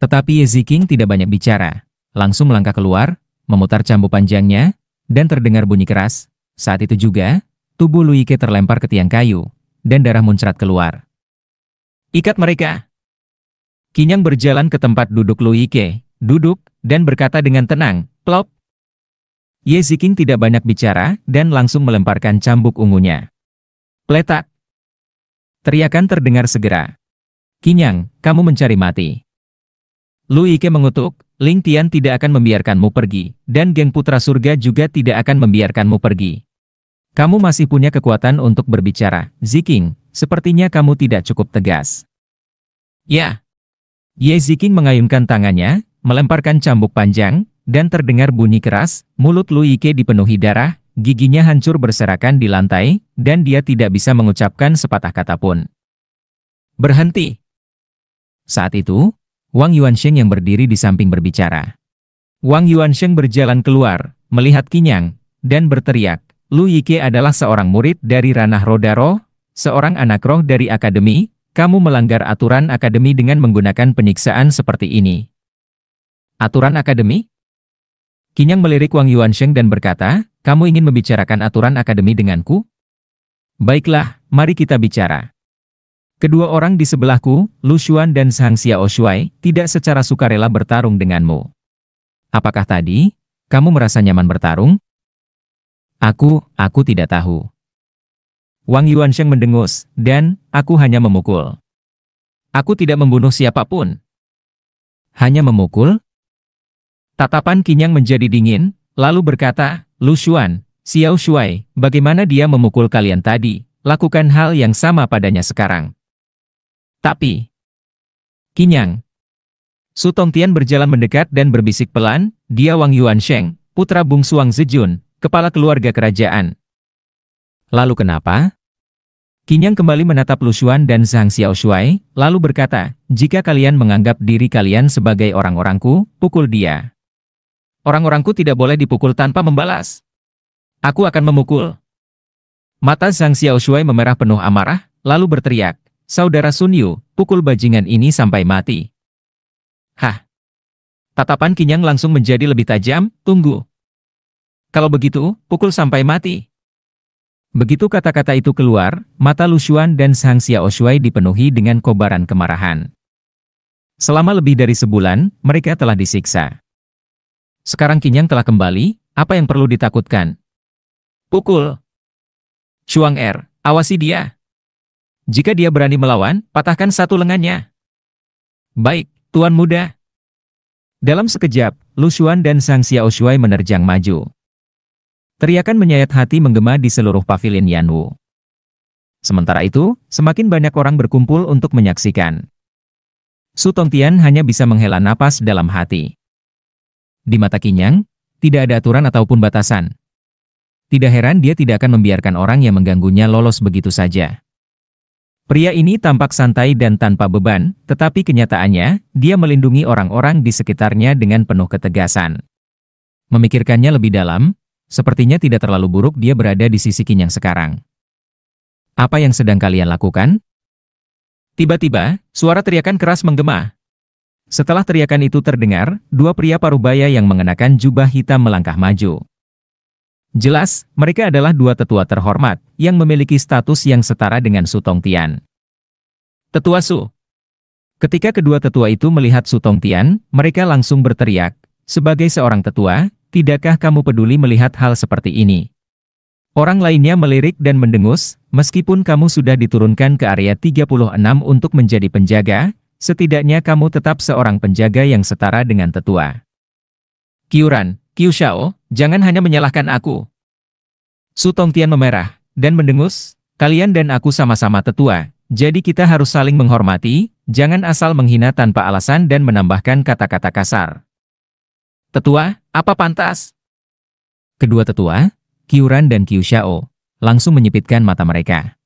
Tetapi Ye Ziking tidak banyak bicara. Langsung melangkah keluar, memutar cambuk panjangnya, dan terdengar bunyi keras. Saat itu juga, tubuh Lu Yike terlempar ke tiang kayu, dan darah muncrat keluar. Ikat mereka! Qinyang berjalan ke tempat duduk Lu Yike, duduk, dan berkata dengan tenang, plop. Ye Ziking tidak banyak bicara, dan langsung melemparkan cambuk ungunya. Pletak! Teriakan terdengar segera. Qinyang, kamu mencari mati. Lu Yike mengutuk, Ling Tian tidak akan membiarkanmu pergi, dan geng Putra Surga juga tidak akan membiarkanmu pergi. Kamu masih punya kekuatan untuk berbicara, Ziking, sepertinya kamu tidak cukup tegas. Ya. Ye Ziking mengayunkan tangannya, melemparkan cambuk panjang, dan terdengar bunyi keras, mulut Lu Yike dipenuhi darah, giginya hancur berserakan di lantai, dan dia tidak bisa mengucapkan sepatah kata pun. Berhenti! Saat itu, Wang Yuansheng yang berdiri di samping berbicara. Wang Yuansheng berjalan keluar, melihat Qinyang, dan berteriak, Lu Yike adalah seorang murid dari Ranah Roda Roh, seorang anak roh dari akademi, kamu melanggar aturan akademi dengan menggunakan penyiksaan seperti ini. Aturan akademi? Qinyang melirik Wang Yuansheng dan berkata, kamu ingin membicarakan aturan akademi denganku? Baiklah, mari kita bicara. Kedua orang di sebelahku, Lu Xuan dan Zhang Xiaoshuai, tidak secara sukarela bertarung denganmu. Apakah tadi, kamu merasa nyaman bertarung? Aku tidak tahu. Wang Yuansheng mendengus, dan, aku hanya memukul. Aku tidak membunuh siapapun. Hanya memukul? Tatapan Qinyang menjadi dingin, lalu berkata, Lu Xuan, Xiaoshuai, bagaimana dia memukul kalian tadi, lakukan hal yang sama padanya sekarang. Tapi, Qinyang. Su Tongtian berjalan mendekat dan berbisik pelan, dia Wang Yuansheng, putra bungsu Wang Zejun, kepala keluarga kerajaan. Lalu kenapa? Qinyang kembali menatap Lu Xuan dan Zhang Xiaoshuai, lalu berkata, jika kalian menganggap diri kalian sebagai orang-orangku, pukul dia. Orang-orangku tidak boleh dipukul tanpa membalas. Aku akan memukul. Mata Zhang Xiaoshuai memerah penuh amarah, lalu berteriak, Saudara Sun Yu, pukul bajingan ini sampai mati. Hah? Tatapan Qinyang langsung menjadi lebih tajam, tunggu. Kalau begitu, pukul sampai mati. Begitu kata-kata itu keluar, mata Lu Xuan dan Zhang Xiaoshuai dipenuhi dengan kobaran kemarahan. Selama lebih dari sebulan, mereka telah disiksa. Sekarang Qinyang telah kembali, apa yang perlu ditakutkan? Pukul. Chuang awasi dia. Jika dia berani melawan, patahkan satu lengannya. Baik, Tuan Muda. Dalam sekejap, Lu Xuan dan Zhang Xiaoshuai menerjang maju. Teriakan menyayat hati menggema di seluruh pavilion Yanwu. Sementara itu, semakin banyak orang berkumpul untuk menyaksikan. Su Tongtian hanya bisa menghela napas dalam hati. Di mata Qinyang, tidak ada aturan ataupun batasan. Tidak heran dia tidak akan membiarkan orang yang mengganggunya lolos begitu saja. Pria ini tampak santai dan tanpa beban, tetapi kenyataannya, dia melindungi orang-orang di sekitarnya dengan penuh ketegasan. Memikirkannya lebih dalam, sepertinya tidak terlalu buruk dia berada di sisi Qinyang sekarang. Apa yang sedang kalian lakukan? Tiba-tiba, suara teriakan keras menggema. Setelah teriakan itu terdengar, dua pria parubaya yang mengenakan jubah hitam melangkah maju. Jelas, mereka adalah dua tetua terhormat, yang memiliki status yang setara dengan Su Tongtian. Tetua Su. Ketika kedua tetua itu melihat Su Tongtian, mereka langsung berteriak, sebagai seorang tetua, tidakkah kamu peduli melihat hal seperti ini? Orang lainnya melirik dan mendengus, meskipun kamu sudah diturunkan ke area 36 untuk menjadi penjaga, setidaknya kamu tetap seorang penjaga yang setara dengan tetua. Qiuran, Qiu Shao, jangan hanya menyalahkan aku. Su Tongtian memerah, dan mendengus, kalian dan aku sama-sama tetua, jadi kita harus saling menghormati, jangan asal menghina tanpa alasan dan menambahkan kata-kata kasar. Tetua, apa pantas? Kedua tetua, Qiuran dan Qiu Xiao, langsung menyipitkan mata mereka.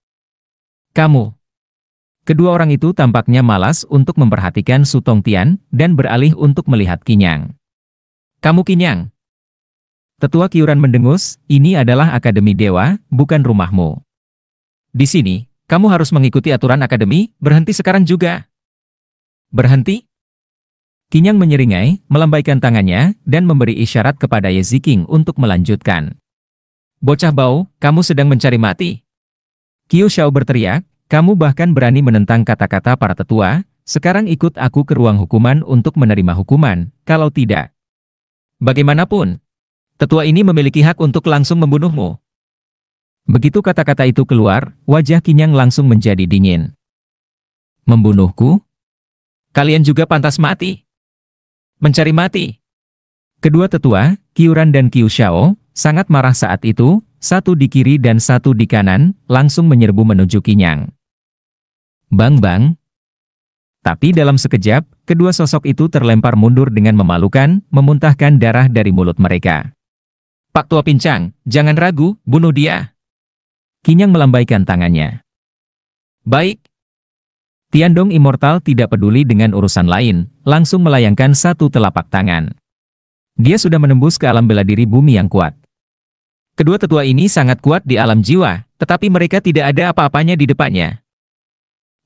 Kamu. Kedua orang itu tampaknya malas untuk memperhatikan Su Tongtian dan beralih untuk melihat Qinyang. Kamu Qinyang. Tetua Qiuran mendengus, ini adalah Akademi Dewa, bukan rumahmu. Di sini, kamu harus mengikuti aturan akademi, berhenti sekarang juga. Berhenti? Qinyang menyeringai, melambaikan tangannya, dan memberi isyarat kepada Ye Ziqing untuk melanjutkan. Bocah bau, kamu sedang mencari mati. Qiu Xiao berteriak, kamu bahkan berani menentang kata-kata para tetua, sekarang ikut aku ke ruang hukuman untuk menerima hukuman, kalau tidak. Bagaimanapun, tetua ini memiliki hak untuk langsung membunuhmu. Begitu kata-kata itu keluar, wajah Qinyang langsung menjadi dingin. Membunuhku? Kalian juga pantas mati. Mencari mati. Kedua tetua, Qiuran dan Qiu Xiao, sangat marah saat itu, satu di kiri dan satu di kanan, langsung menyerbu menuju Qinyang. Bang-bang. Tapi dalam sekejap, kedua sosok itu terlempar mundur dengan memalukan, memuntahkan darah dari mulut mereka. Pak Tua Pincang, jangan ragu, bunuh dia. Qinyang melambaikan tangannya. Baik. Tiandong Immortal tidak peduli dengan urusan lain, langsung melayangkan satu telapak tangan. Dia sudah menembus ke alam bela diri bumi yang kuat. Kedua tetua ini sangat kuat di alam jiwa, tetapi mereka tidak ada apa-apanya di depannya.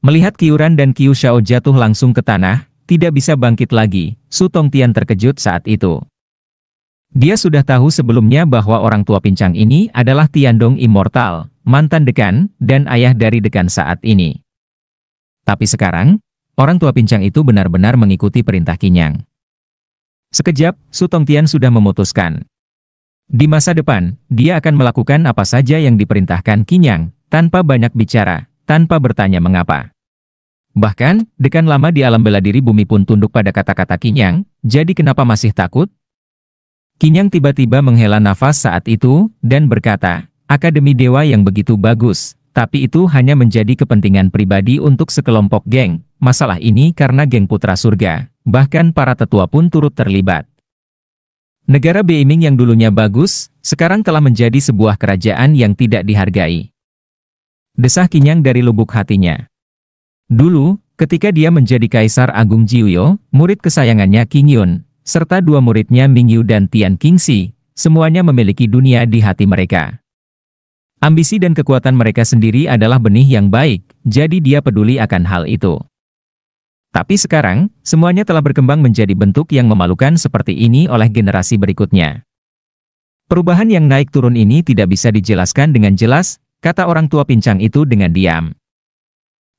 Melihat Qiuran dan Qiu Xiao jatuh langsung ke tanah, tidak bisa bangkit lagi, Su Tongtian terkejut saat itu. Dia sudah tahu sebelumnya bahwa orang tua pincang ini adalah Tiandong Immortal, mantan dekan, dan ayah dari dekan saat ini. Tapi sekarang, orang tua pincang itu benar-benar mengikuti perintah Qinyang. Sekejap, Su Tongtian sudah memutuskan. Di masa depan, dia akan melakukan apa saja yang diperintahkan Qinyang, tanpa banyak bicara, tanpa bertanya mengapa. Bahkan, dekan lama di alam bela diri bumi pun tunduk pada kata-kata Qinyang, jadi kenapa masih takut? Qinyang tiba-tiba menghela nafas saat itu, dan berkata, Akademi Dewa yang begitu bagus, tapi itu hanya menjadi kepentingan pribadi untuk sekelompok geng, masalah ini karena geng Putra Surga, bahkan para tetua pun turut terlibat. Negara Beiming yang dulunya bagus, sekarang telah menjadi sebuah kerajaan yang tidak dihargai. Desah Qinyang dari lubuk hatinya. Dulu, ketika dia menjadi Kaisar Agung Jiuyo, murid kesayangannya Qing Yun, serta dua muridnya Ming Yu dan Tian Qingxi, semuanya memiliki dunia di hati mereka. Ambisi dan kekuatan mereka sendiri adalah benih yang baik, jadi dia peduli akan hal itu. Tapi sekarang, semuanya telah berkembang menjadi bentuk yang memalukan seperti ini oleh generasi berikutnya. Perubahan yang naik turun ini tidak bisa dijelaskan dengan jelas, kata orang tua pincang itu dengan diam.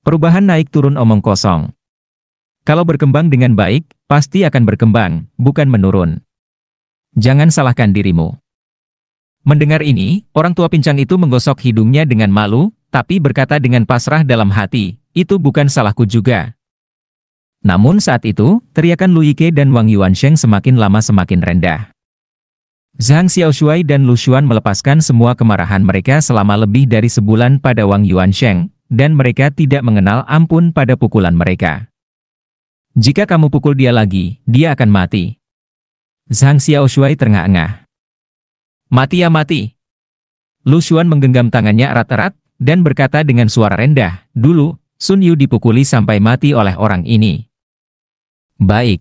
Perubahan naik turun omong kosong. Kalau berkembang dengan baik, pasti akan berkembang, bukan menurun. Jangan salahkan dirimu. Mendengar ini, orang tua pincang itu menggosok hidungnya dengan malu, tapi berkata dengan pasrah dalam hati, itu bukan salahku juga. Namun saat itu, teriakan Lu Yike dan Wang Yuansheng semakin lama semakin rendah. Zhang Xiaoshuai dan Lu Xuan melepaskan semua kemarahan mereka selama lebih dari sebulan pada Wang Yuansheng, dan mereka tidak mengenal ampun pada pukulan mereka. Jika kamu pukul dia lagi, dia akan mati. Zhang Xiaoshuai terengah-engah. Mati ya mati. Lu Xuan menggenggam tangannya erat-erat, dan berkata dengan suara rendah, dulu, Sun Yu dipukuli sampai mati oleh orang ini. Baik.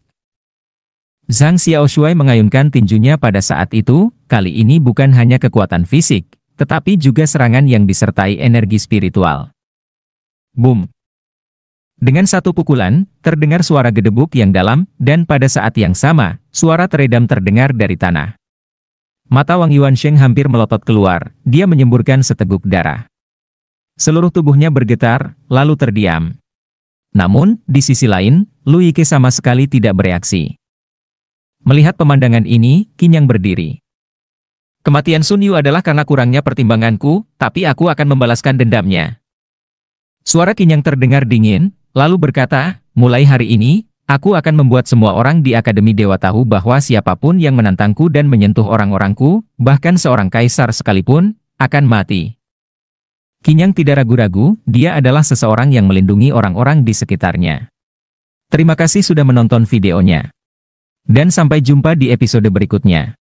Zhang Xiaoshuai mengayunkan tinjunya pada saat itu, kali ini bukan hanya kekuatan fisik, tetapi juga serangan yang disertai energi spiritual. Boom. Dengan satu pukulan, terdengar suara gedebuk yang dalam, dan pada saat yang sama, suara teredam terdengar dari tanah. Mata Wang Yuansheng hampir melotot keluar, dia menyemburkan seteguk darah. Seluruh tubuhnya bergetar, lalu terdiam. Namun, di sisi lain, Lu Yike sama sekali tidak bereaksi. Melihat pemandangan ini, Qinyang berdiri. Kematian Sun Yu adalah karena kurangnya pertimbanganku, tapi aku akan membalaskan dendamnya. Suara Qinyang terdengar dingin, lalu berkata, mulai hari ini, aku akan membuat semua orang di Akademi Dewa tahu bahwa siapapun yang menantangku dan menyentuh orang-orangku, bahkan seorang kaisar sekalipun, akan mati. Qinyang tidak ragu-ragu, dia adalah seseorang yang melindungi orang-orang di sekitarnya. Terima kasih sudah menonton videonya. Dan sampai jumpa di episode berikutnya.